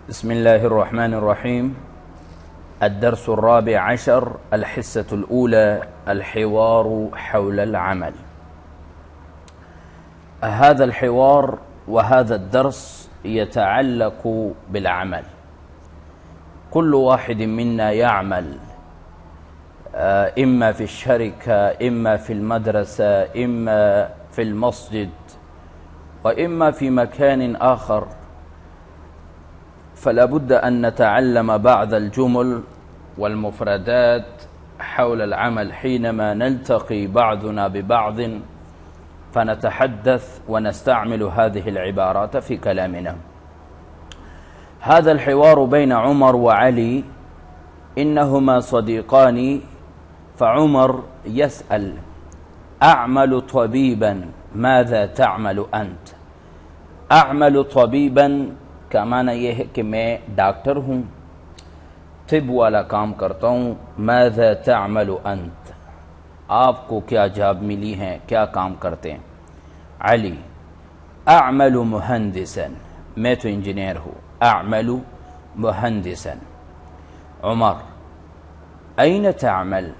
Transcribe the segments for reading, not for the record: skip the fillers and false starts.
بسم الله الرحمن الرحيم. الدرس الرابع عشر، الحصة الأولى، الحوار حول العمل. هذا الحوار وهذا الدرس يتعلق بالعمل. كل واحد منا يعمل، إما في الشركة، إما في المدرسة، إما في المسجد، وإما في مكان آخر. فلا بد أن نتعلم بعض الجمل والمفردات حول العمل حينما نلتقي بعضنا ببعض، فنتحدث ونستعمل هذه العبارات في كلامنا. هذا الحوار بين عمر وعلي، إنهما صديقان، فعمر يسأل: أعمل طبيبا ماذا تعمل أنت؟ أعمل طبيبا کا معنی یہ ہے کہ میں ڈاکٹر ہوں، طب والا کام کرتا ہوں۔ ماذا تعمل انت؟ آپ کو کیا جاب ملی ہیں، کیا کام کرتے ہیں؟ علی: اعمل مہندسا، میں تو انجینئر ہوں۔ اعمل مہندسا۔ عمر: این تعمل؟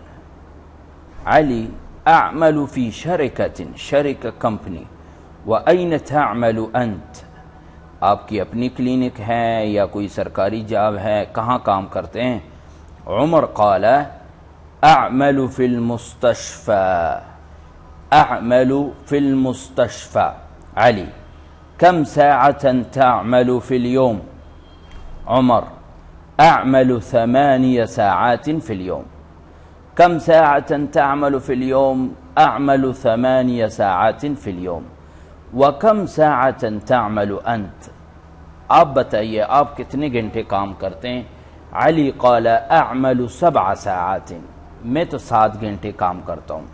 علی: اعمل فی شرکة کمپنی۔ وَأَيْنَ تعمل انت؟ آپ کی اپنی کلینک ہے یا کوئی سرکاری جاب ہے، کہاں کام کرتے ہیں؟ عمر: قال اعمل فی المستشفى۔ اعمل فی المستشفى۔ علی: کم ساعة تعمل فی اليوم؟ عمر: اعمل 8 ساعات فی اليوم۔ کم ساعة تعمل فی اليوم؟ اعمل 8 ساعات فی اليوم۔ وَكَمْ سَاعَةً تَعْمَلُ أَنْتَ؟ آپ بتائیے آپ کتنے گھنٹے کام کرتے ہیں؟ علی: قال اعمل 7 ساعات۔ میں تو 7 گھنٹے کام کرتا ہوں۔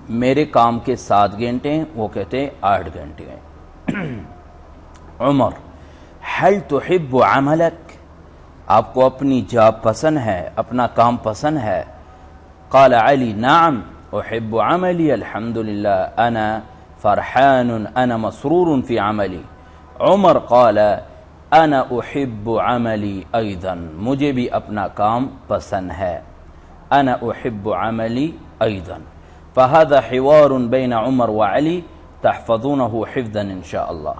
میرے کام کے 7 گھنٹے ہیں، وہ کہتے ہیں 8 گھنٹے ہیں۔ عمر: هل تحب عملك؟ آپ کو اپنی جاب پسند ہے، اپنا کام پسند ہے؟ قال علی: نعم احب عملی، الحمدللہ، انا فرحان، انا مسرور فی عملی۔ عمر: قال انا احب عملی ایضا، مجھے بھی اپنا کام پسند ہے۔ انا احب عملی ایضا۔ فهذا حوار بین عمر وعلی، تحفظونه حفظا ان شاء اللہ۔